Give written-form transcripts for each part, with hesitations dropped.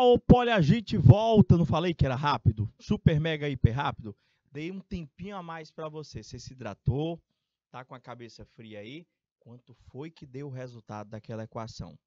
Opa, olha, a gente volta. Não falei que era rápido? Super, mega, hiper rápido. Dei um tempinho a mais para você. Você se hidratou, tá com a cabeça fria aí? Quanto foi que deu o resultado daquela equação?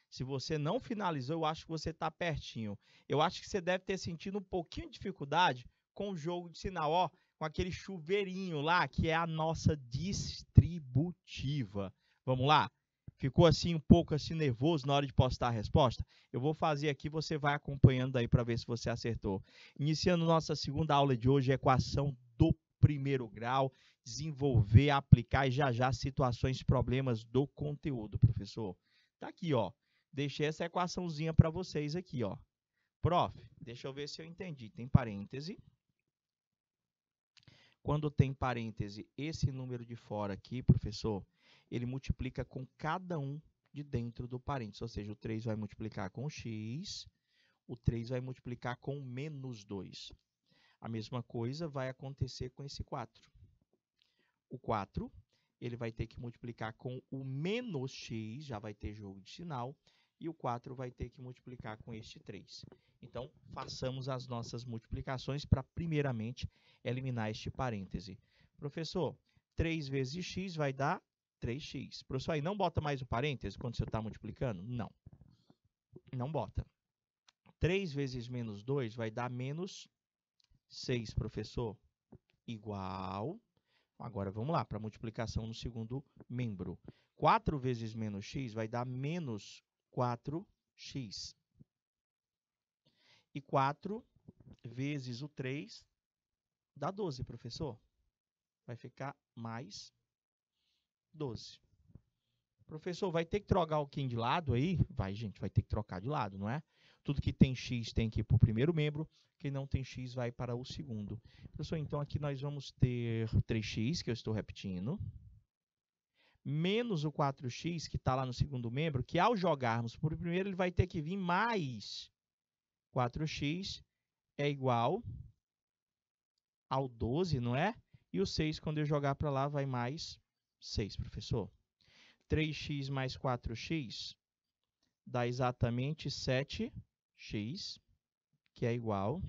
Se você não finalizou, eu acho que você está pertinho. Eu acho que você deve ter sentido um pouquinho de dificuldade com o jogo de sinal, ó, com aquele chuveirinho lá, que é a nossa distributiva. Vamos lá? Ficou assim um pouco assim nervoso na hora de postar a resposta? Eu vou fazer aqui, você vai acompanhando aí para ver se você acertou. Iniciando nossa segunda aula de hoje, equação do primeiro grau, desenvolver, aplicar e já situações, problemas do conteúdo, professor. Tá aqui, ó. Deixei essa equaçãozinha para vocês aqui, ó. Prof, deixa eu ver se eu entendi. Tem parêntese. Quando tem parêntese, esse número de fora aqui, professor, ele multiplica com cada um de dentro do parêntese. Ou seja, o 3 vai multiplicar com x, o 3 vai multiplicar com menos 2. A mesma coisa vai acontecer com esse 4. O 4, ele vai ter que multiplicar com o menos x, já vai ter jogo de sinal, e o 4 vai ter que multiplicar com este 3. Então, façamos as nossas multiplicações para, primeiramente, eliminar este parêntese. Professor, 3 vezes x vai dar 3x. Professor, aí não bota mais o parêntese quando você está multiplicando? Não. Não bota. 3 vezes menos 2 vai dar menos 6, professor. Igual. Agora, vamos lá para a multiplicação no segundo membro. 4 vezes menos x vai dar menos 4x. E 4 vezes o 3 dá 12, professor. Vai ficar mais 12. Professor, vai ter que trocar o quem de lado aí? Vai, gente, vai ter que trocar de lado, não é? Tudo que tem x tem que ir para o primeiro membro, quem não tem x vai para o segundo. Professor, então aqui nós vamos ter 3x, que eu estou repetindo, menos o 4x, que está lá no segundo membro, que ao jogarmos para o primeiro, ele vai ter que vir mais 4x é igual ao 12, não é? E o 6, quando eu jogar para lá, vai mais 6, professor. 3x mais 4x dá exatamente 7x, que é igual.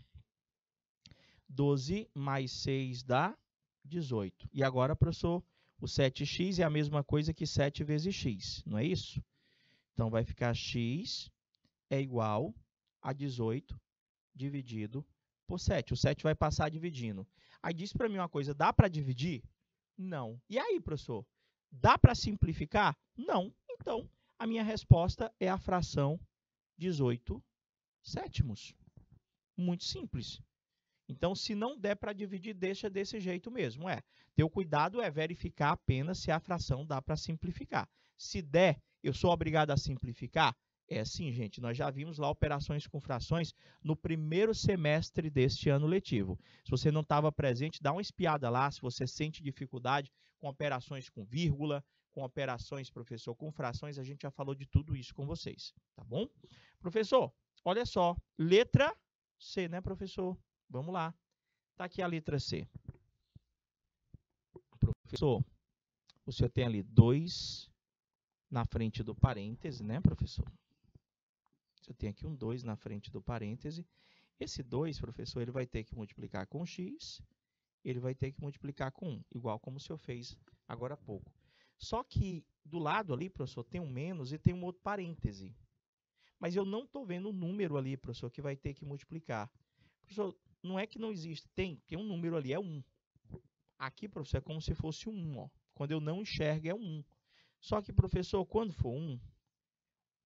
12 mais 6 dá 18. E agora, professor, o 7x é a mesma coisa que 7 vezes x, não é isso? Então, vai ficar x é igual a 18 dividido por 7. O 7 vai passar dividindo. Aí diz para mim uma coisa, dá para dividir? Não. E aí, professor? Dá para simplificar? Não. Então, a minha resposta é a fração 18 sétimos. Muito simples. Então, se não der para dividir, deixa desse jeito mesmo. Teu cuidado é verificar apenas se a fração dá para simplificar. Se der, eu sou obrigado a simplificar? É sim, gente. Nós já vimos lá operações com frações no primeiro semestre deste ano letivo. Se você não estava presente, dá uma espiada lá. Se você sente dificuldade com operações com vírgula, com operações, professor, com frações, a gente já falou de tudo isso com vocês, tá bom? Professor, olha só. Letra C, né, professor? Vamos lá. Está aqui a letra C. Professor, o senhor tem ali 2 na frente do parêntese, né, professor? Eu tenho aqui um 2 na frente do parêntese. Esse 2, professor, ele vai ter que multiplicar com x, ele vai ter que multiplicar com 1, igual como o senhor fez agora há pouco. Só que do lado ali, professor, tem um menos e tem um outro parêntese. Mas eu não estou vendo o número ali, professor, que vai ter que multiplicar. Professor, não é que não existe, tem um número ali, é 1. Aqui, professor, é como se fosse 1, ó. Quando eu não enxergo, é 1. Só que, professor, quando for 1,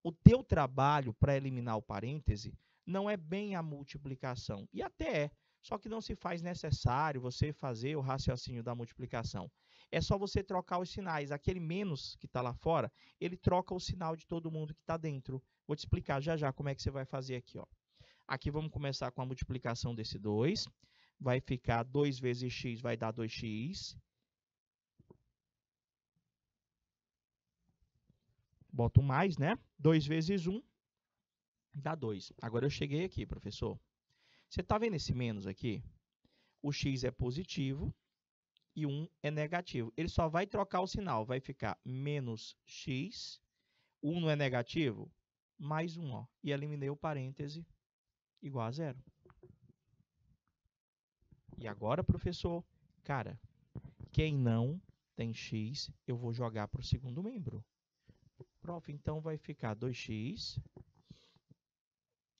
o teu trabalho para eliminar o parêntese não é bem a multiplicação. E até é, só que não se faz necessário você fazer o raciocínio da multiplicação. É só você trocar os sinais. Aquele menos que está lá fora, ele troca o sinal de todo mundo que está dentro. Vou te explicar já como é que você vai fazer aqui, ó. Aqui vamos começar com a multiplicação desse 2. Vai ficar 2 vezes x vai dar 2x. Boto mais, né? 2 vezes 1 dá 2. Agora eu cheguei aqui, professor. Você está vendo esse menos aqui? O x é positivo e 1 é negativo. Ele só vai trocar o sinal. Vai ficar menos x. 1 não é negativo? Mais 1, ó. E eliminei o parêntese igual a zero. E agora, professor, cara, quem não tem x, eu vou jogar para o segundo membro. Prof, então vai ficar 2x.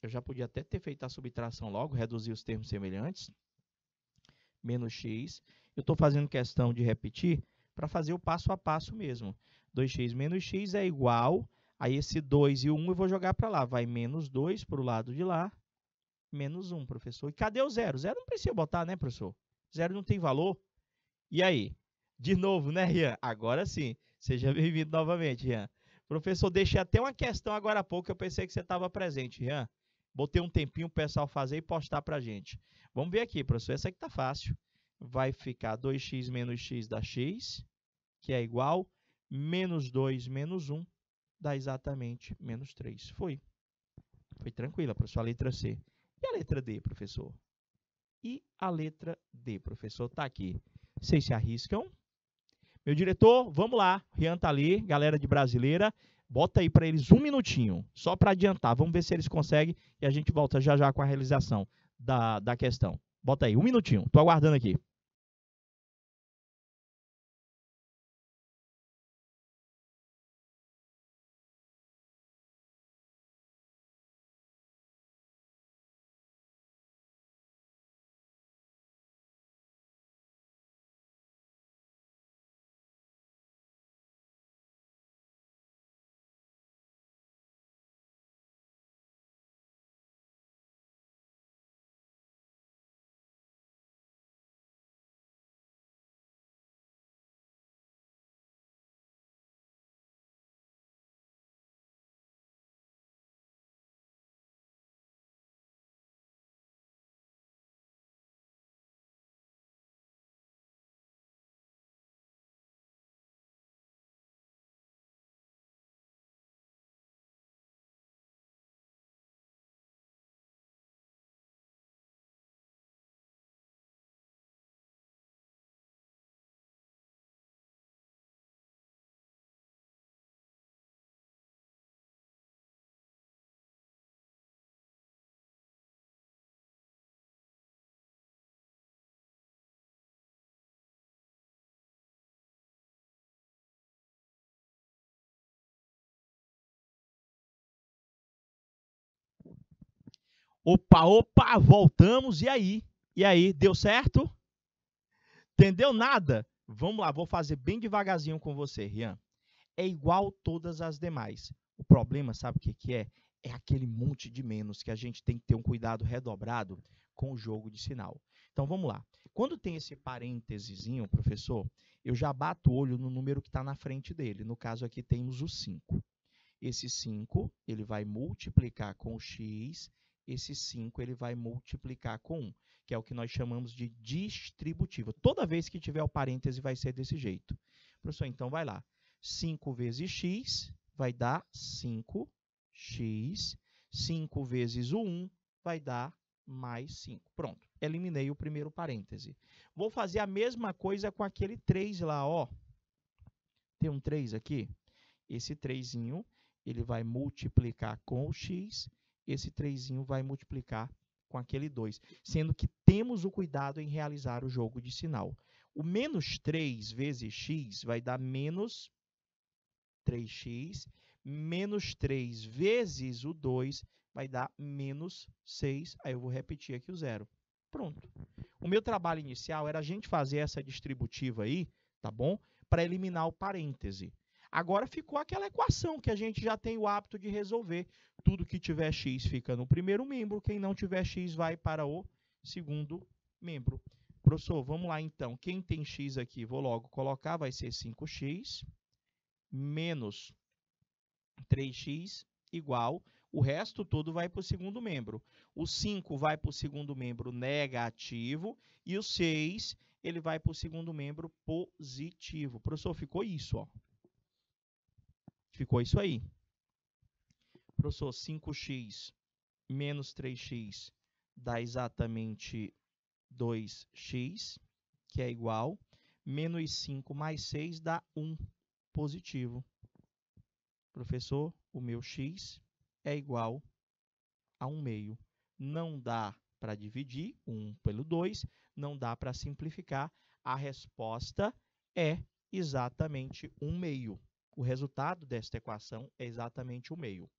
Eu já podia até ter feito a subtração logo, reduzir os termos semelhantes. Menos x. Eu estou fazendo questão de repetir para fazer o passo a passo mesmo. 2x menos x é igual a esse 2 e o 1 eu vou jogar para lá. Vai menos 2 para o lado de lá, menos 1, professor. E cadê o zero? Zero não precisa botar, né, professor? Zero não tem valor. E aí? De novo, né, Rian? Agora sim. Seja bem-vindo novamente, Rian. Professor, deixei até uma questão agora há pouco, eu pensei que você estava presente, Rian. Botei um tempinho para o pessoal fazer e postar para a gente. Vamos ver aqui, professor. Essa aqui está fácil. Vai ficar 2x menos x dá x, que é igual menos 2 menos 1, dá exatamente menos 3. Foi. Foi tranquila, professor. A letra C. E a letra D, professor? E a letra D, professor? Está aqui. Vocês se arriscam? Meu diretor, vamos lá. Rian tá ali, galera de Brasileira. Bota aí para eles um minutinho, só para adiantar. Vamos ver se eles conseguem e a gente volta já já com a realização da questão. Bota aí, um minutinho. Estou aguardando aqui. Opa, opa, voltamos. E aí? E aí, deu certo? Entendeu nada? Vamos lá, vou fazer bem devagarzinho com você, Rian. É igual todas as demais. O problema, sabe o que é? É aquele monte de menos que a gente tem que ter um cuidado redobrado com o jogo de sinal. Então, vamos lá. Quando tem esse parêntesezinho, professor, eu já bato o olho no número que está na frente dele. No caso aqui, temos o 5. Esse 5, ele vai multiplicar com o x. Esse 5, ele vai multiplicar com 1, que é o que nós chamamos de distributivo. Toda vez que tiver o parêntese, vai ser desse jeito. Professor, então vai lá. 5 vezes x vai dar 5x. 5 vezes o 1 vai dar mais 5. Pronto, eliminei o primeiro parêntese. Vou fazer a mesma coisa com aquele 3 lá, ó. Tem um 3 aqui. Esse 3, ele vai multiplicar com o x. Esse 3 vai multiplicar com aquele 2. Sendo que temos o cuidado em realizar o jogo de sinal. O menos 3 vezes x vai dar menos 3x, menos 3 vezes o 2 vai dar menos 6. Aí eu vou repetir aqui o zero. Pronto. O meu trabalho inicial era a gente fazer essa distributiva aí, tá bom? Para eliminar o parêntese. Agora ficou aquela equação que a gente já tem o hábito de resolver. Tudo que tiver x fica no primeiro membro, quem não tiver x vai para o segundo membro. Professor, vamos lá então. Quem tem x aqui, vou logo colocar, vai ser 5x menos 3x igual, o resto todo vai para o segundo membro. O 5 vai para o segundo membro negativo e o 6 ele vai para o segundo membro positivo. Professor, ficou isso, ó. Ficou isso aí. Professor, 5x menos 3x dá exatamente 2x, que é igual. Menos 5 mais 6 dá 1 positivo. Professor, o meu x é igual a 1/2. não dá para dividir 1 pelo 2, não dá para simplificar. A resposta é exatamente 1/2. O resultado desta equação é exatamente 1/2.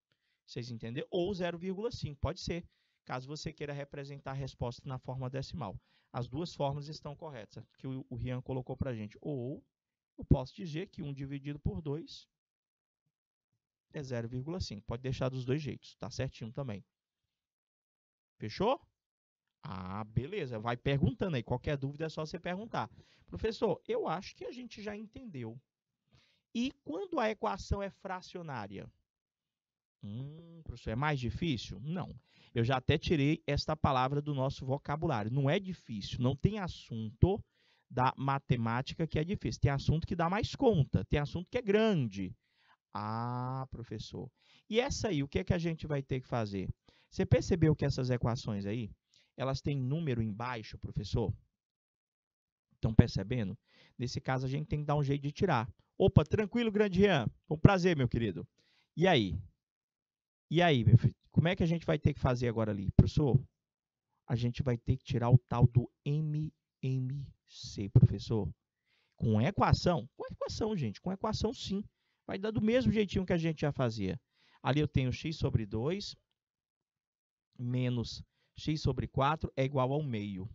Vocês entenderam? Ou 0,5, pode ser, caso você queira representar a resposta na forma decimal. As duas formas estão corretas, que o Rian colocou para a gente. Ou eu posso dizer que 1 dividido por 2 é 0,5. Pode deixar dos dois jeitos, tá certinho também. Fechou? Ah, beleza. Vai perguntando aí. Qualquer dúvida é só você perguntar. Professor, eu acho que a gente já entendeu. E quando a equação é fracionária? Professor, é mais difícil? Não. Eu já até tirei esta palavra do nosso vocabulário. Não é difícil. Não tem assunto da matemática que é difícil. Tem assunto que dá mais conta. Tem assunto que é grande. Ah, professor. E essa aí, o que é que a gente vai ter que fazer? Você percebeu que essas equações aí, elas têm número embaixo, professor? Estão percebendo? Nesse caso, a gente tem que dar um jeito de tirar. Opa, tranquilo, grande Rian. Foi um prazer, meu querido. E aí? E aí, meu filho? Como é que a gente vai ter que fazer agora ali? Professor, a gente vai ter que tirar o tal do MMC, professor. Com equação? Com equação, gente. Com equação, sim. Vai dar do mesmo jeitinho que a gente já fazia. Ali eu tenho x sobre 2 menos x sobre 4 é igual ao meio.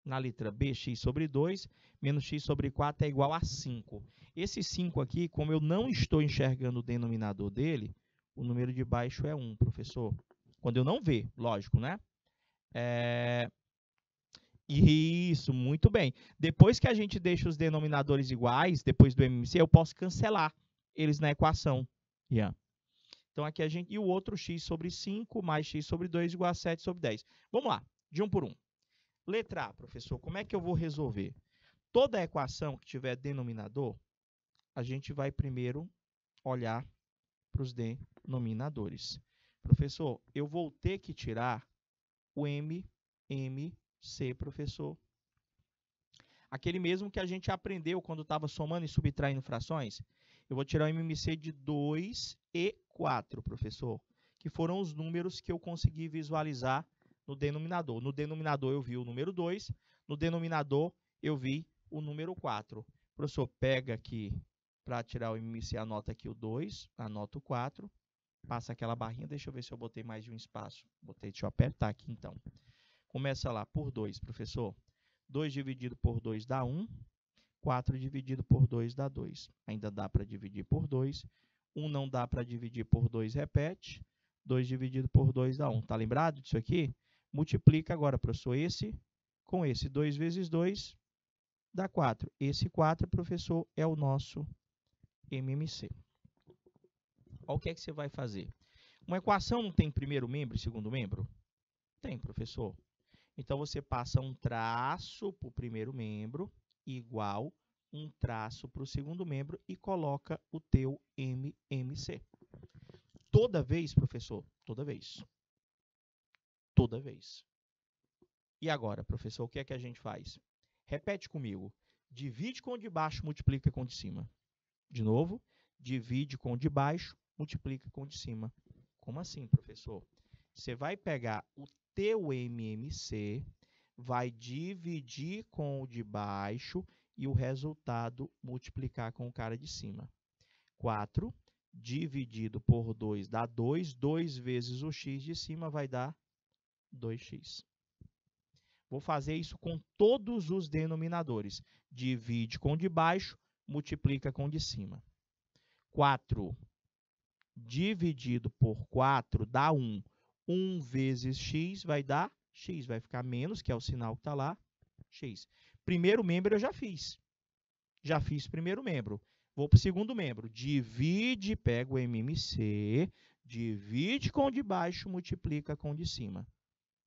Na letra B, x sobre 2 menos x sobre 4 é igual a 5. Esse 5 aqui, como eu não estou enxergando o denominador dele, o número de baixo é 1, professor. Quando eu não ver, lógico, né? Isso, muito bem. Depois que a gente deixa os denominadores iguais, depois do MMC, eu posso cancelar eles na equação. Yeah. Então, aqui a gente... E o outro, x sobre 5 mais x sobre 2 igual a 7 sobre 10. Vamos lá, de um por um. Letra A, professor, como é que eu vou resolver? Toda equação que tiver denominador, a gente vai primeiro olhar para os denominadores. Professor, eu vou ter que tirar o MMC, professor. Aquele mesmo que a gente aprendeu quando estava somando e subtraindo frações. Eu vou tirar o MMC de 2 e 4, professor, que foram os números que eu consegui visualizar no denominador. No denominador eu vi o número 2, no denominador eu vi o número 4. Professor, pega aqui, para tirar o MMC, anota aqui o 2, anota o 4, passa aquela barrinha, deixa eu ver se eu botei mais de um espaço. Botei, deixa eu apertar aqui então. Começa lá por 2, professor. 2 dividido por 2 dá 1. 4 dividido por 2 dá 2. Ainda dá para dividir por 2. 1 não dá para dividir por 2, repete. 2 dividido por 2 dá 1. Tá lembrado disso aqui? Multiplica agora, professor, esse com esse. 2 vezes 2 dá 4. Esse 4, professor, é o nosso MMC. Olha o que é que você vai fazer. Uma equação não tem primeiro membro e segundo membro? Tem, professor. Então, você passa um traço para o primeiro membro igual um traço para o segundo membro e coloca o teu MMC. Toda vez, professor? Toda vez. Toda vez. E agora, professor, o que é que a gente faz? Repete comigo. Divide com o de baixo, multiplica com o de cima. De novo, divide com o de baixo, multiplica com o de cima. Como assim, professor? Você vai pegar o teu MMC, vai dividir com o de baixo e o resultado multiplicar com o cara de cima. 4 dividido por 2 dá 2. 2 vezes o x de cima vai dar 2x. Vou fazer isso com todos os denominadores. Divide com o de baixo, multiplica com o de cima. 4 dividido por 4 dá 1. 1 vezes x vai dar x. Vai ficar menos, que é o sinal que está lá, x. Primeiro membro eu já fiz. Já fiz primeiro membro. Vou para o segundo membro. Divide, pega o MMC, divide com o de baixo, multiplica com o de cima.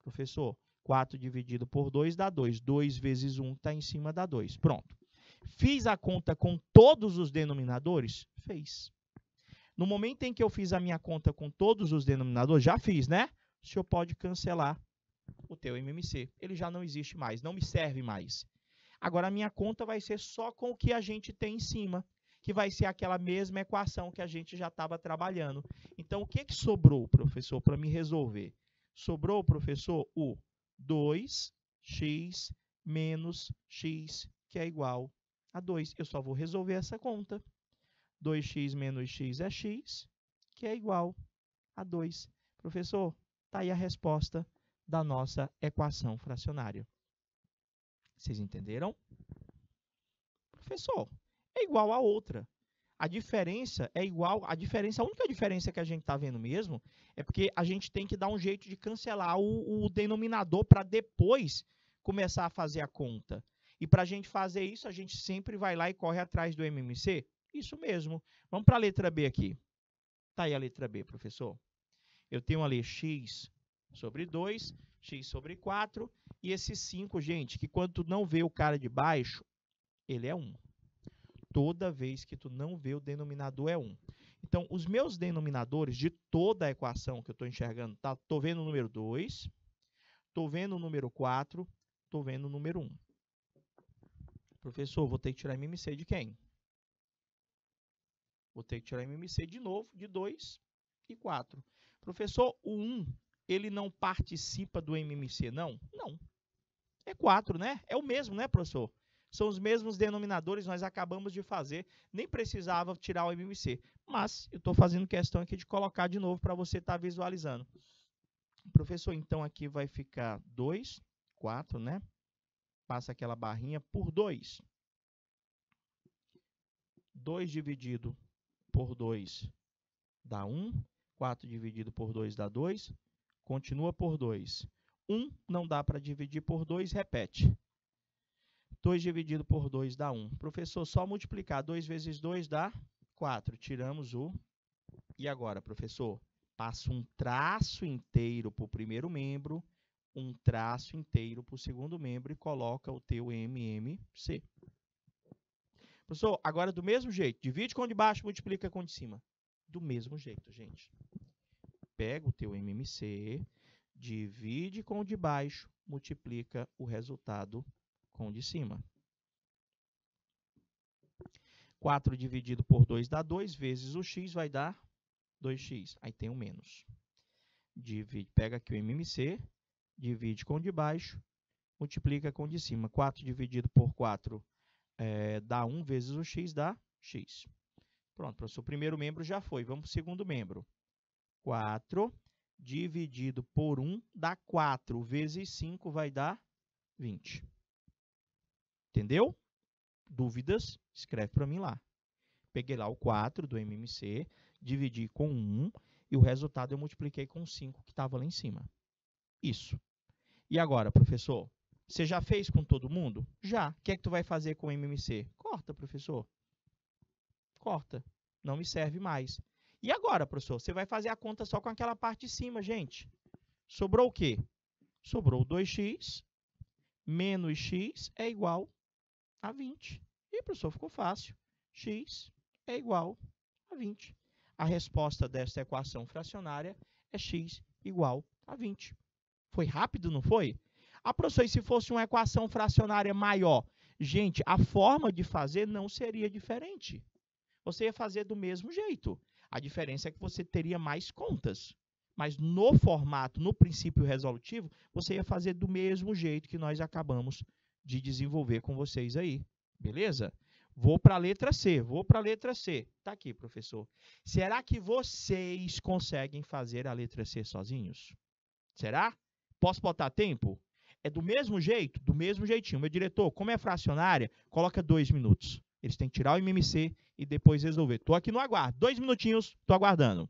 Professor, 4 dividido por 2 dá 2. 2 vezes 1 está em cima dá 2. Pronto. Fiz a conta com todos os denominadores? Fez. No momento em que eu fiz a minha conta com todos os denominadores, já fiz, né? O senhor pode cancelar o teu MMC. Ele já não existe mais, não me serve mais. Agora, a minha conta vai ser só com o que a gente tem em cima, que vai ser aquela mesma equação que a gente já estava trabalhando. Então, o que sobrou, professor, para me resolver? Sobrou, professor, o 2x menos x, que é igual a 2. Eu só vou resolver essa conta. 2x menos x é x, que é igual a 2. Professor, está aí a resposta da nossa equação fracionária. Vocês entenderam? Professor, é igual a outra. A diferença é igual, a única diferença que a gente está vendo mesmo é porque a gente tem que dar um jeito de cancelar o denominador para depois começar a fazer a conta. E para a gente fazer isso, a gente sempre vai lá e corre atrás do MMC? Isso mesmo. Vamos para a letra B aqui. Está aí a letra B, professor. Eu tenho ali x sobre 2, x sobre 4, e esse 5, gente, que quando tu não vê o cara de baixo, ele é 1. Toda vez que tu não vê o denominador é 1. Então, os meus denominadores de toda a equação que eu estou enxergando, tá? Estou vendo o número 2, estou vendo o número 4, estou vendo o número 1. Professor, vou ter que tirar MMC de quem? Vou ter que tirar MMC de novo, de 2 e 4. Professor, o 1, ele não participa do MMC, não? Não. É 4, né? É o mesmo, né, professor? São os mesmos denominadores, nós acabamos de fazer, nem precisava tirar o MMC. Mas eu estou fazendo questão aqui de colocar de novo para você estar visualizando. Professor, então aqui vai ficar 2, 4, né? Passa aquela barrinha por 2. 2 dividido por 2 dá 1. 4 dividido por 2 dá 2. Continua por 2. 1 não dá para dividir por 2, repete. 2 dividido por 2 dá 1. Professor, só multiplicar 2 vezes 2 dá 4. Tiramos o... E agora, professor? Passa um traço inteiro para o primeiro membro, um traço inteiro para o segundo membro e coloca o teu MMC. Professor, agora do mesmo jeito, divide com o de baixo, multiplica com o de cima. Do mesmo jeito, gente. Pega o teu MMC, divide com o de baixo, multiplica o resultado com o de cima. 4 dividido por 2 dá 2, vezes o x vai dar 2x. Aí tem um menos. Pega aqui o MMC, divide com o de baixo, multiplica com o de cima. 4 dividido por 4 dá 1, vezes o x dá x. Pronto, professor, o primeiro membro já foi. Vamos para o segundo membro. 4 dividido por 1 dá 4, vezes 5 vai dar 20. Entendeu? Dúvidas? Escreve para mim lá. Peguei lá o 4 do MMC, dividi com 1 e o resultado eu multipliquei com 5 que estava lá em cima. Isso. E agora, professor? Você já fez com todo mundo? Já. O que é que tu vai fazer com o MMC? Corta, professor. Corta. Não me serve mais. E agora, professor? Você vai fazer a conta só com aquela parte de cima, gente. Sobrou o quê? Sobrou 2x menos x é igual a 20. E, professor, ficou fácil. X é igual a 20. A resposta desta equação fracionária é x igual a 20. Foi rápido, não foi? Ah, professor, e se fosse uma equação fracionária maior? Gente, a forma de fazer não seria diferente. Você ia fazer do mesmo jeito. A diferença é que você teria mais contas. Mas no formato, no princípio resolutivo, você ia fazer do mesmo jeito que nós acabamos de desenvolver com vocês aí. Beleza? Vou para a letra C. Está aqui, professor. Será que vocês conseguem fazer a letra C sozinhos? Será? Posso botar tempo? É do mesmo jeito? Do mesmo jeitinho. Meu diretor, como é fracionária, coloca 2 minutos. Eles têm que tirar o MMC e depois resolver. Estou aqui no aguardo. 2 minutinhos, estou aguardando.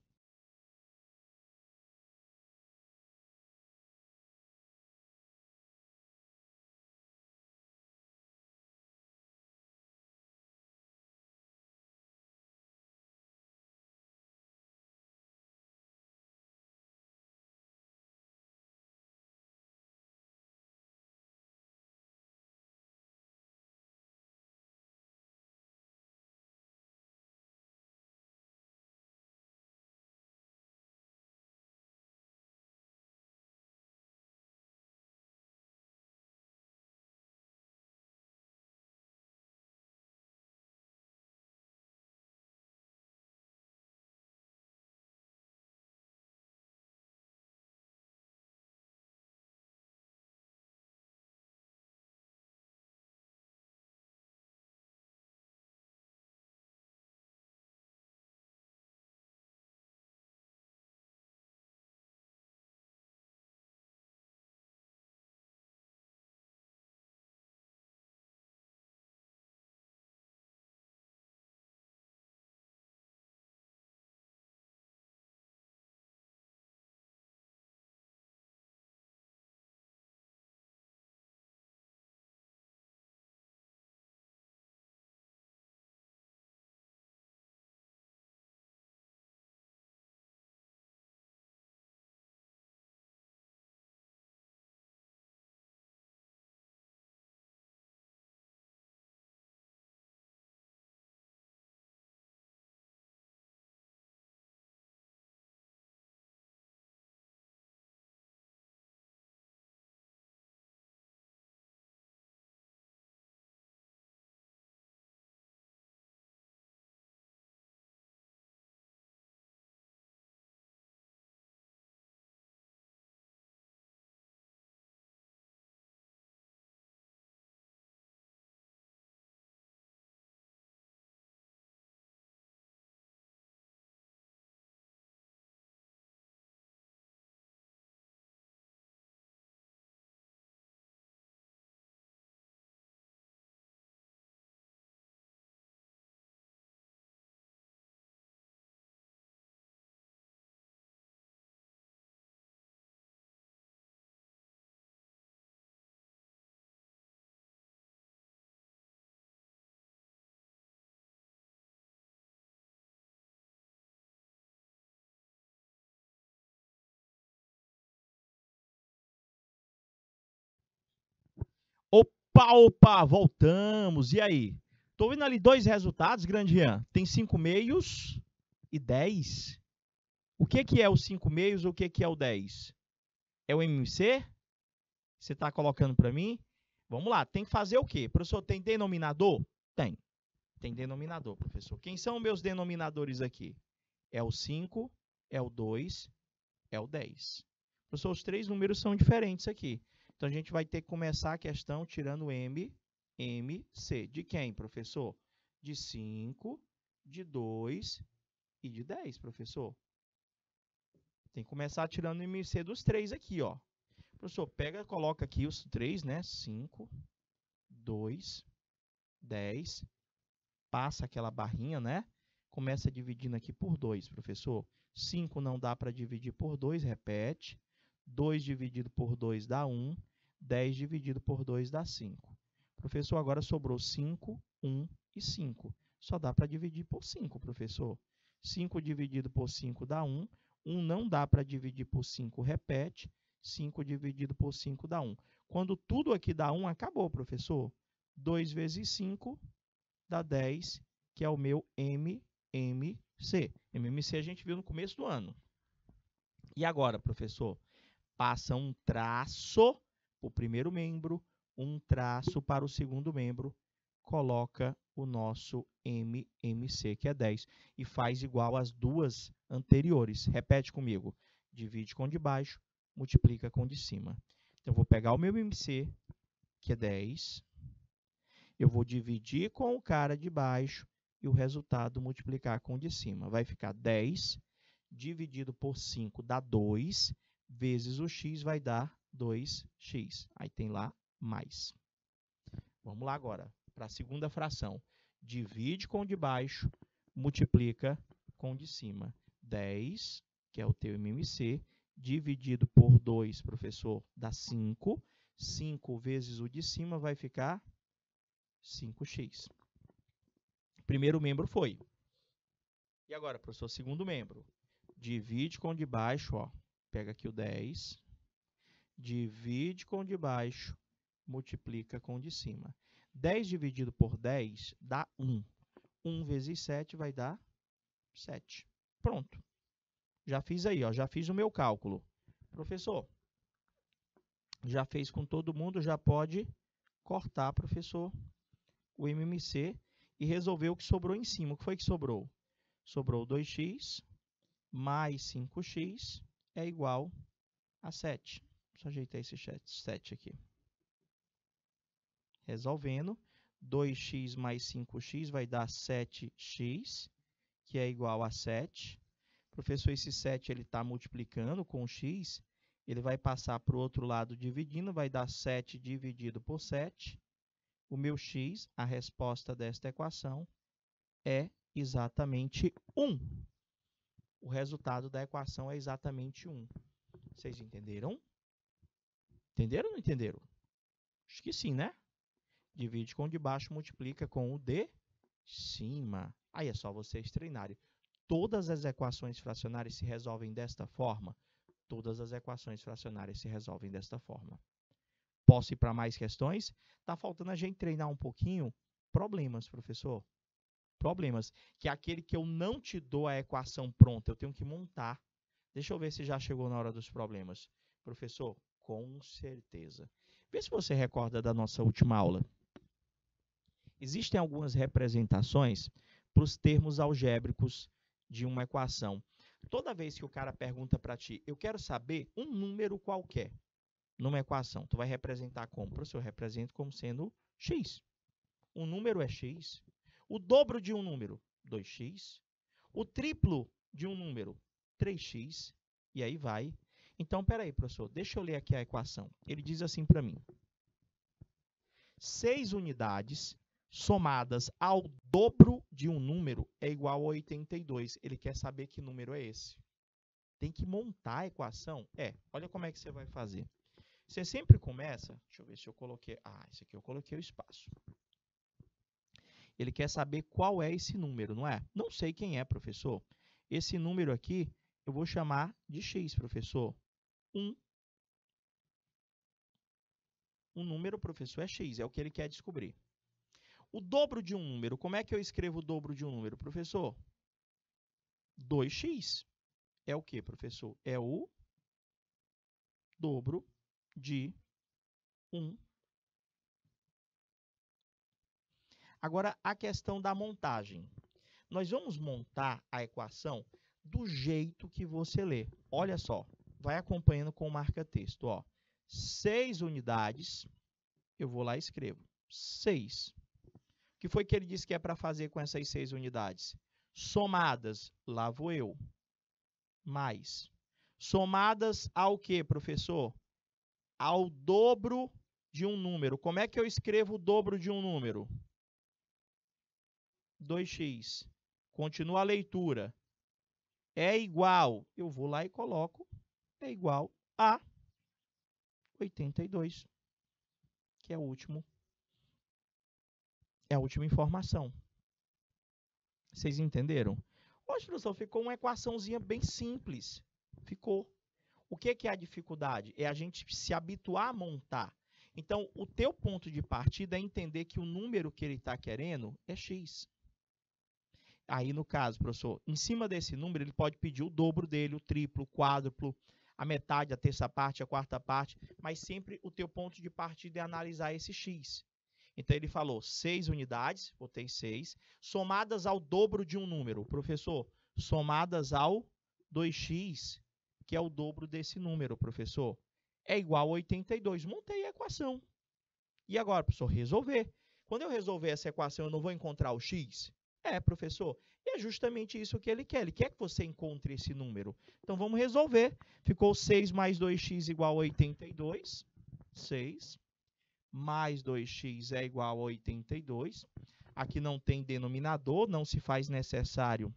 Opa, voltamos. E aí? Tô vendo ali dois resultados, grande Ian. Tem 5 meios e 10. O que é o 5 meios ou o que é o 10? É o MMC? Você está colocando para mim? Vamos lá, tem que fazer o quê? Professor, tem denominador? Tem. Tem denominador, professor. Quem são meus denominadores aqui? É o 5, é o 2, é o 10. Professor, os três números são diferentes aqui. Então, a gente vai ter que começar a questão tirando M, M, C. De quem, professor? De 5, de 2 e de 10, professor. Tem que começar tirando o MC dos três aqui, ó. Professor, pega, coloca aqui os três, né? 5, 2, 10. Passa aquela barrinha, né? Começa dividindo aqui por 2, professor. 5 não dá para dividir por 2, repete. 2 dividido por 2 dá 1. 10 dividido por 2 dá 5. Professor, agora sobrou 5, 1 e 5. Só dá para dividir por 5, professor. 5 dividido por 5 dá 1. 1 não dá para dividir por 5, repete. 5 dividido por 5 dá 1. Quando tudo aqui dá 1, acabou, professor. 2 vezes 5 dá 10, que é o meu MMC. MMC a gente viu no começo do ano. E agora, professor? Passa um traço para o primeiro membro, um traço para o segundo membro, coloca o nosso MMC, que é 10, e faz igual às duas anteriores. Repete comigo. Divide com o de baixo, multiplica com o de cima. Então, eu vou pegar o meu MMC, que é 10, eu vou dividir com o cara de baixo e o resultado multiplicar com o de cima. Vai ficar 10 dividido por 5 dá 2, vezes o x vai dar 2x. Aí tem lá mais. Vamos lá agora para a segunda fração. Divide com o de baixo, multiplica com o de cima. 10, que é o teu MMC, dividido por 2, professor, dá 5. 5 vezes o de cima vai ficar 5x. Primeiro membro foi. E agora, professor, segundo membro. Divide com o de baixo, ó. Pega aqui o 10. Divide com o de baixo, multiplica com o de cima. 10 dividido por 10 dá 1. 1 vezes 7 vai dar 7. Pronto. Já fiz aí, ó. Já fiz o meu cálculo. Professor, já fez com todo mundo, já pode cortar, professor, o MMC e resolver o que sobrou em cima. O que foi que sobrou? Sobrou 2x mais 5x é igual a 7. Só ajeitar esse 7 aqui. Resolvendo, 2x mais 5x vai dar 7x, que é igual a 7. Professor, esse 7 ele está multiplicando com o x, ele vai passar para o outro lado dividindo, vai dar 7 dividido por 7. O meu x, a resposta desta equação, é exatamente 1. O resultado da equação é exatamente 1. Vocês entenderam? Entenderam ou não entenderam? Acho que sim, né? Divide com o de baixo, multiplica com o de cima. Aí é só vocês treinarem. Todas as equações fracionárias se resolvem desta forma? Todas as equações fracionárias se resolvem desta forma. Posso ir para mais questões? Está faltando a gente treinar um pouquinho problemas, professor. Problemas, que é aquele que eu não te dou a equação pronta, eu tenho que montar. Deixa eu ver se já chegou na hora dos problemas. Professor, com certeza. Vê se você recorda da nossa última aula. Existem algumas representações para os termos algébricos de uma equação. Toda vez que o cara pergunta para ti, eu quero saber um número qualquer numa equação, tu vai representar como? Professor, eu represento como sendo x. Um número é x. O dobro de um número, 2x. O triplo de um número, 3x. E aí vai. Então, peraí, professor, deixa eu ler aqui a equação. Ele diz assim para mim. 6 unidades somadas ao dobro de um número é igual a 82. Ele quer saber que número é esse. Tem que montar a equação? Olha como é que você vai fazer. Você sempre começa, deixa eu ver se eu coloquei, esse aqui eu coloquei o espaço. Ele quer saber qual é esse número, não é? Não sei quem é, professor. Esse número aqui eu vou chamar de x, professor. 1. Um número, professor, é x, é o que ele quer descobrir. O dobro de um número, como é que eu escrevo o dobro de um número, professor? 2x. É o que, professor? É o dobro de 1. Agora, a questão da montagem. Nós vamos montar a equação do jeito que você lê. Olha só, vai acompanhando com o marca-texto. 6 unidades, eu vou lá e escrevo. 6. O que foi que ele disse que é para fazer com essas 6 unidades? Somadas, lá vou eu. Mais. Somadas ao quê, professor? Ao dobro de um número. Como é que eu escrevo o dobro de um número? 2x. Continua a leitura. É igual, eu vou lá e coloco, é igual a 82, que é a última informação. Vocês entenderam? Hoje, professor, ficou uma equaçãozinha bem simples. Ficou. O que é a dificuldade? É a gente se habituar a montar. Então, o teu ponto de partida é entender que o número que ele está querendo é x. Aí, no caso, professor, em cima desse número, ele pode pedir o dobro dele, o triplo, o quádruplo, a metade, a terça parte, a quarta parte, mas sempre o teu ponto de partida é analisar esse x. Então, ele falou 6 unidades, botei 6, somadas ao dobro de um número. Professor, somadas ao 2x, que é o dobro desse número, professor, é igual a 82. Montei a equação. E agora, professor, resolver. Quando eu resolver essa equação, eu não vou encontrar o x? Professor, e é justamente isso que ele quer. Ele quer que você encontre esse número. Então, vamos resolver. Ficou 6 mais 2x igual a 82. 6 mais 2x é igual a 82. Aqui não tem denominador, não se faz necessário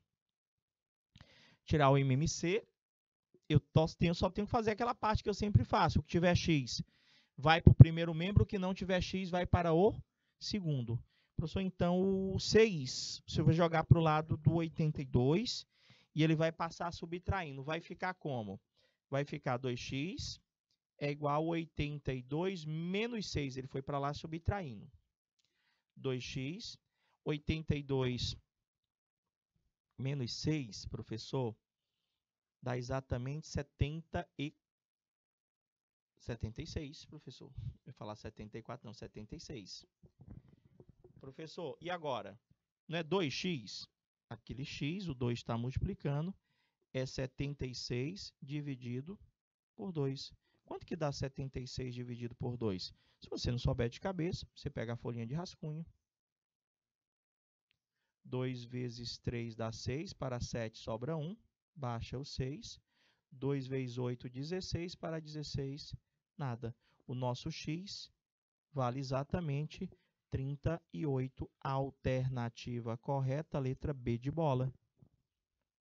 tirar o MMC. Eu só tenho que fazer aquela parte que eu sempre faço. O que tiver x vai para o primeiro membro, o que não tiver x vai para o segundo. Professor, então, o 6, você vai jogar para o lado do 82 e ele vai passar subtraindo. Vai ficar como? Vai ficar 2x é igual a 82 menos 6. Ele foi para lá subtraindo. 2x, 82 menos 6, professor, dá exatamente 76, professor. Eu ia falar 74, não, 76. Professor, e agora? Não é 2x? Aquele x, o 2 está multiplicando, é 76 dividido por 2. Quanto que dá 76 dividido por 2? Se você não souber de cabeça, você pega a folhinha de rascunho. 2 vezes 3 dá 6, para 7 sobra 1, baixa o 6. 2 vezes 8, 16, para 16, nada. O nosso x vale exatamente 38, a alternativa correta, letra B de bola.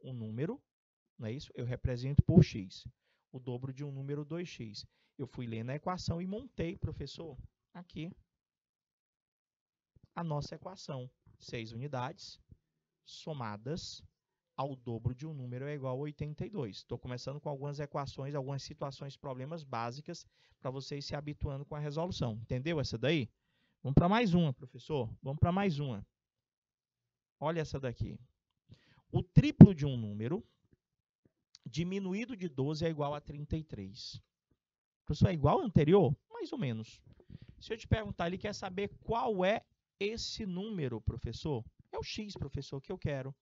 Um número, não é isso? Eu represento por x. O dobro de um número, 2x. Eu fui ler na equação e montei, professor, aqui, a nossa equação. 6 unidades somadas ao dobro de um número é igual a 82. Estou começando com algumas equações, algumas situações, problemas básicas, para vocês se habituando com a resolução. Entendeu essa daí? Vamos para mais uma, professor. Vamos para mais uma. Olha essa daqui. O triplo de um número diminuído de 12 é igual a 33. Professor, é igual ao anterior? Mais ou menos. Se eu te perguntar, ele quer saber qual é esse número, professor? É o x, professor, que eu quero.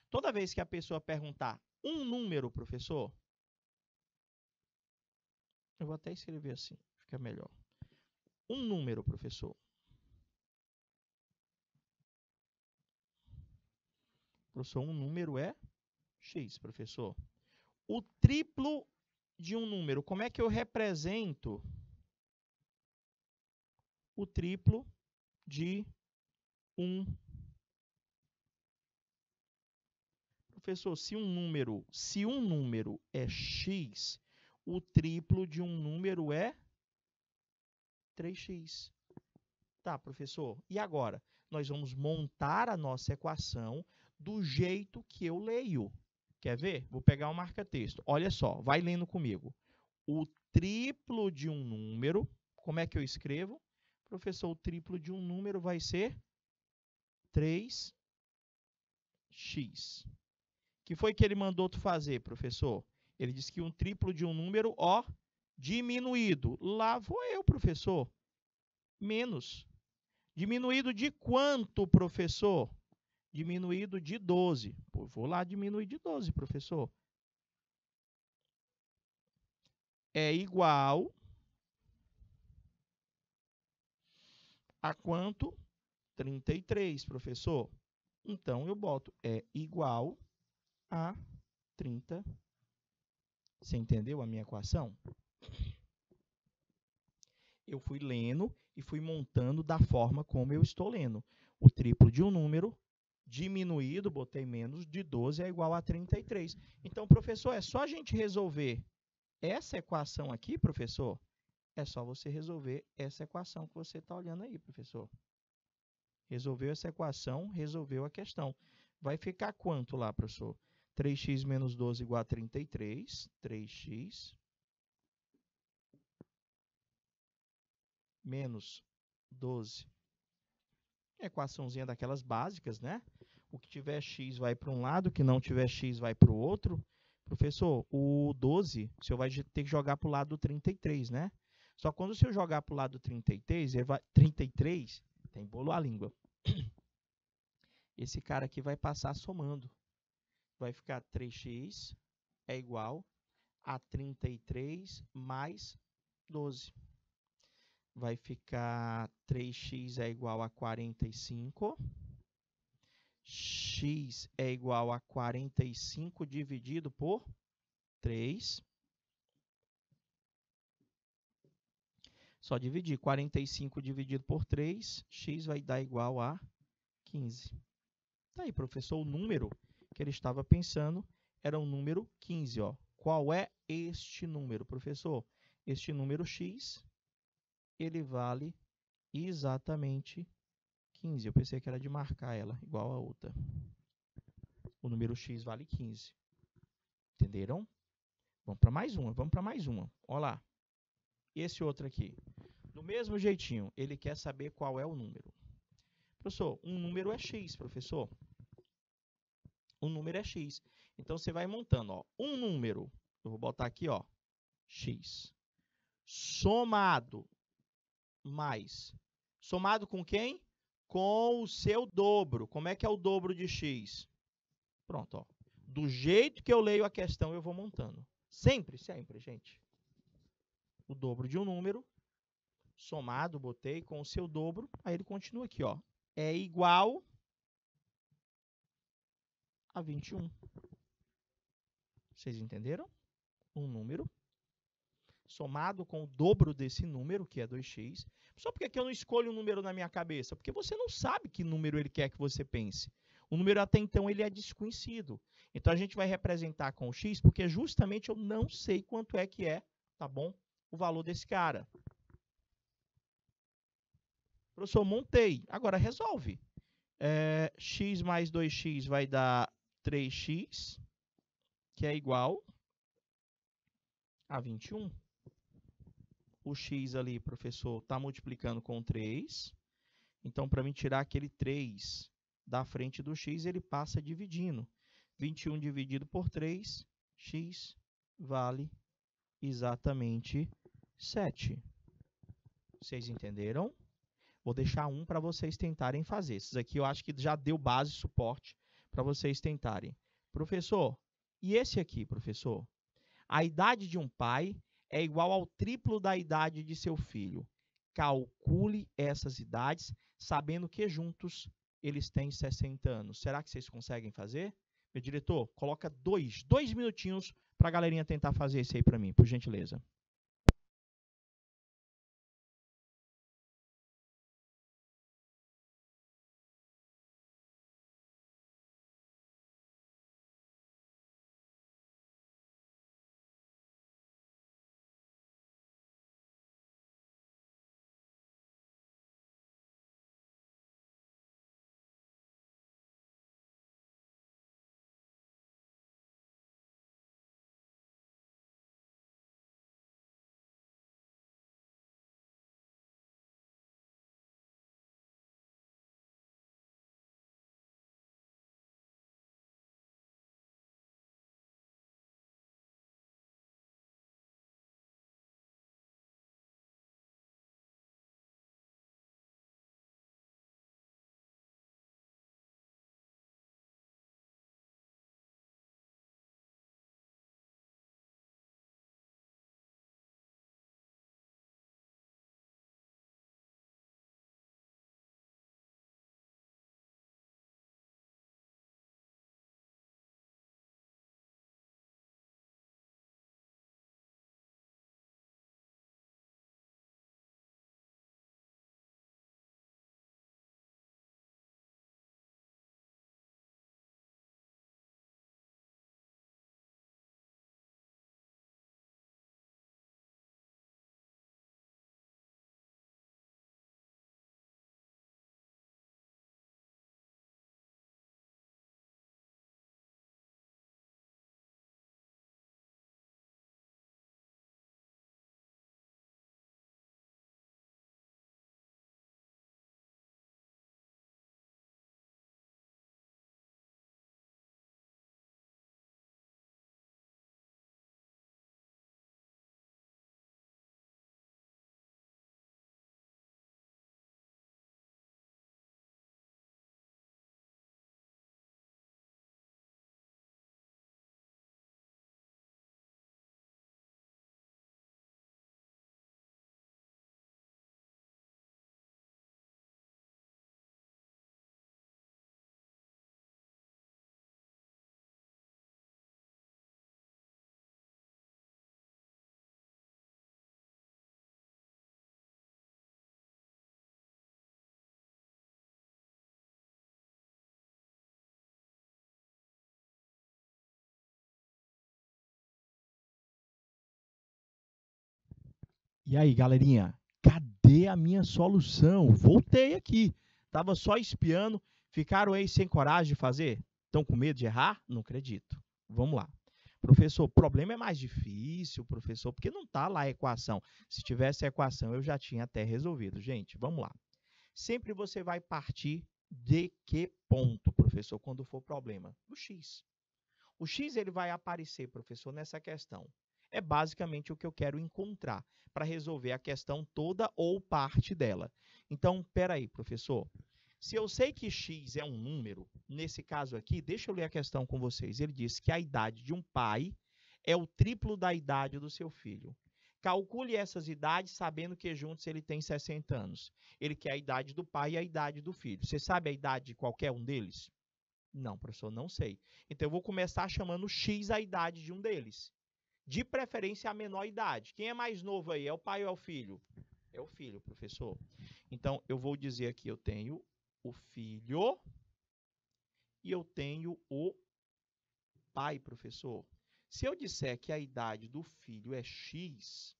Toda vez que a pessoa perguntar um número, professor, eu vou até escrever assim, fica melhor. Um número, professor. Professor, um número é x, professor. O triplo de um número, como é que eu represento o triplo de um? Professor, se um número é x, o triplo de um número é 3x. Tá, professor. E agora? Nós vamos montar a nossa equação do jeito que eu leio. Quer ver? Vou pegar um marca-texto. Olha só, vai lendo comigo. O triplo de um número, como é que eu escrevo? Professor, o triplo de um número vai ser 3x. Que foi que ele mandou tu fazer, professor? Ele disse que um triplo de um número, ó, diminuído. Lá vou eu, professor. Menos. Diminuído de quanto, professor? Diminuído de 12. Pô, vou lá diminuir de 12, professor. É igual a quanto? 33, professor. Então, eu boto é igual a 30. Você entendeu a minha equação? Eu fui lendo e fui montando da forma como eu estou lendo. O triplo de um número diminuído, botei menos, de 12 é igual a 33. Então, professor, é só a gente resolver essa equação aqui, professor? É só você resolver essa equação que você está olhando aí, professor. Resolveu essa equação, resolveu a questão. Vai ficar quanto lá, professor? 3x menos 12 igual a 33. 3x menos 12. Equaçãozinha daquelas básicas, né? O que tiver x vai para um lado, o que não tiver x vai para o outro. Professor, o 12, o senhor vai ter que jogar para o lado do 33, né? Só que quando o senhor jogar para o lado do 33, ele vai... 33, tem bolo a língua. Esse cara aqui vai passar somando. Vai ficar 3x é igual a 33 mais 12. Vai ficar 3x é igual a 45. X é igual a 45 dividido por 3. Só dividir. 45 dividido por 3, x vai dar igual a 15. Tá aí, professor, o número que ele estava pensando era o número 15. Ó. Qual é este número, professor? Este número x, ele vale exatamente 15. Eu pensei que era de marcar ela, igual a outra. O número x vale 15. Entenderam? Vamos para mais uma, vamos para mais uma. Olha lá. Esse outro aqui. Do mesmo jeitinho, ele quer saber qual é o número. Professor, um número é x, professor. Um número é x. Então, você vai montando, ó. Um número, eu vou botar aqui, ó, x. Somado mais. Somado com quem? Com o seu dobro. Como é que é o dobro de x? Pronto, ó. Do jeito que eu leio a questão, eu vou montando. Sempre, sempre, gente. O dobro de um número, somado, botei, com o seu dobro, aí ele continua aqui, ó. É igual a 21. Vocês entenderam? Um número somado com o dobro desse número, que é 2x. Só porque aqui eu não escolho um número na minha cabeça? Porque você não sabe que número ele quer que você pense. O número até então ele é desconhecido. Então, a gente vai representar com o x, porque justamente eu não sei quanto é que é, tá bom? O valor desse cara. Professor, montei. Agora, resolve. X mais 2x vai dar 3x, que é igual a 21. O x ali, professor, está multiplicando com 3. Então, para mim tirar aquele 3 da frente do x, ele passa dividindo. 21 dividido por 3, x vale exatamente 7. Vocês entenderam? Vou deixar um para vocês tentarem fazer. Esses aqui eu acho que já deu base e suporte para vocês tentarem. Professor, e esse aqui, professor? A idade de um pai é igual ao triplo da idade de seu filho. Calcule essas idades, sabendo que juntos eles têm 60 anos. Será que vocês conseguem fazer? Meu diretor, coloca dois minutinhos para a galerinha tentar fazer isso aí para mim, por gentileza. E aí, galerinha, cadê a minha solução? Voltei aqui. Tava só espiando. Ficaram aí sem coragem de fazer? Estão com medo de errar? Não acredito. Vamos lá. Professor, o problema é mais difícil, professor, porque não está lá a equação. Se tivesse a equação, eu já tinha até resolvido. Gente, vamos lá. Sempre você vai partir de que ponto, professor, quando for problema? Do x. O x ele vai aparecer, professor, nessa questão. É basicamente o que eu quero encontrar para resolver a questão toda ou parte dela. Então, espera aí, professor. Se eu sei que x é um número, nesse caso aqui, deixa eu ler a questão com vocês. Ele diz que a idade de um pai é o triplo da idade do seu filho. Calcule essas idades sabendo que juntos ele tem 60 anos. Ele quer a idade do pai e a idade do filho. Você sabe a idade de qualquer um deles? Não, professor, não sei. Então, eu vou começar chamando x a idade de um deles. De preferência, a menor idade. Quem é mais novo aí? É o pai ou é o filho? É o filho, professor. Então, eu vou dizer aqui, eu tenho o filho e eu tenho o pai, professor. Se eu disser que a idade do filho é x,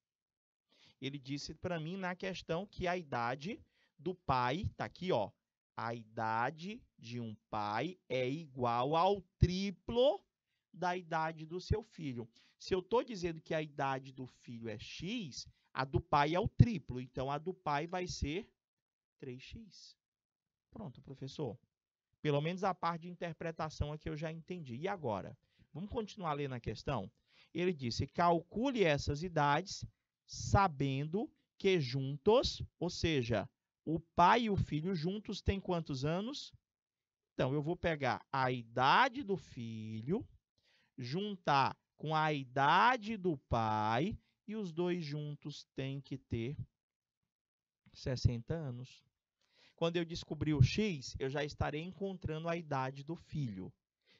ele disse para mim na questão que a idade do pai, está aqui, ó, a idade de um pai é igual ao triplo da idade do seu filho. Se eu estou dizendo que a idade do filho é x, a do pai é o triplo. Então, a do pai vai ser 3x. Pronto, professor. Pelo menos a parte de interpretação aqui eu já entendi. E agora? Vamos continuar lendo a questão? Ele disse, calcule essas idades sabendo que juntos, ou seja, o pai e o filho juntos têm quantos anos? Então, eu vou pegar a idade do filho, juntar com a idade do pai, e os dois juntos têm que ter 60 anos. Quando eu descobrir o x, eu já estarei encontrando a idade do filho.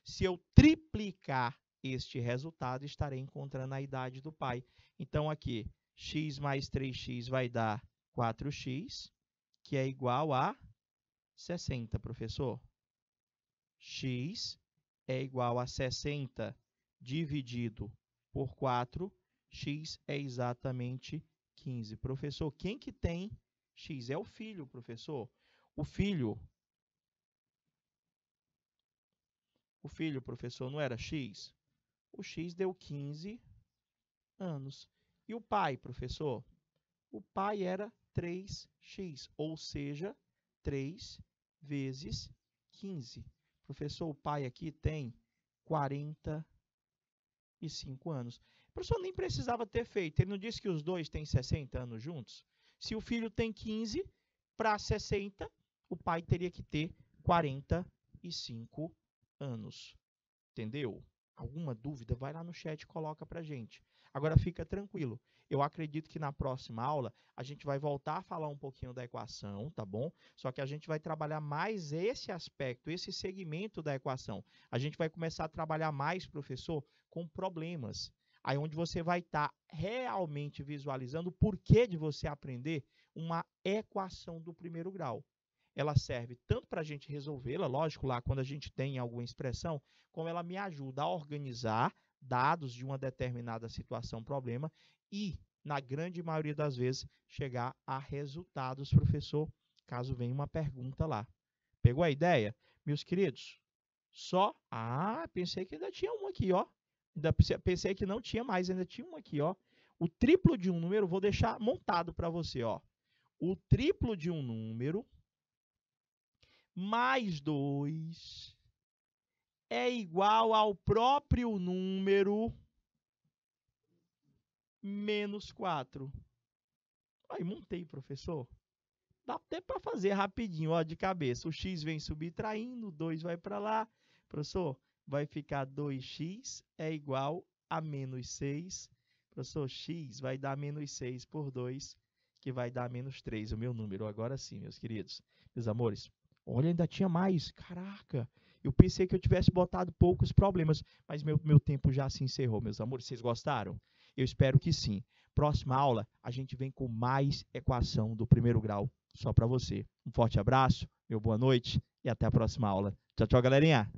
Se eu triplicar este resultado, estarei encontrando a idade do pai. Então, aqui, x mais 3x vai dar 4x, que é igual a 60, professor. X é igual a 60 dividido por 4, x é exatamente 15. Professor, quem que tem x? É o filho, professor. O filho, professor, não era x? O x deu 15 anos. E o pai, professor? O pai era 3x, ou seja, 3 vezes 15. Professor, o pai aqui tem 45 anos. O professor nem precisava ter feito. Ele não disse que os dois têm 60 anos juntos? Se o filho tem 15, para 60, o pai teria que ter 45 anos. Entendeu? Alguma dúvida? Vai lá no chat e coloca para a gente. Agora, fica tranquilo. Eu acredito que na próxima aula a gente vai voltar a falar um pouquinho da equação, tá bom? Só que a gente vai trabalhar mais esse aspecto, esse segmento da equação. A gente vai começar a trabalhar mais, professor, com problemas. Aí onde você vai estar realmente visualizando o porquê de você aprender uma equação do primeiro grau. Ela serve tanto para a gente resolvê-la, lógico, lá quando a gente tem alguma expressão, como ela me ajuda a organizar dados de uma determinada situação, problema, e, na grande maioria das vezes, chegar a resultados, professor, caso venha uma pergunta lá. Pegou a ideia? Meus queridos, só... pensei que ainda tinha um aqui, ó. Pensei que não tinha mais, ainda tinha um aqui, ó. O triplo de um número, vou deixar montado para você, ó. O triplo de um número mais 2 é igual ao próprio número menos 4. Aí, montei, professor. Dá até para fazer rapidinho, ó, de cabeça. O x vem subtraindo, 2 vai para lá. Professor, vai ficar 2x é igual a menos 6. Professor, x vai dar menos 6 por 2, que vai dar menos 3, o meu número. Agora sim, meus queridos. Meus amores, olha, ainda tinha mais. Caraca, eu pensei que eu tivesse botado poucos problemas, mas meu tempo já se encerrou, meus amores. Vocês gostaram? Eu espero que sim. Próxima aula, a gente vem com mais equação do primeiro grau só para você. Um forte abraço, meu boa noite e até a próxima aula. Tchau, tchau, galerinha!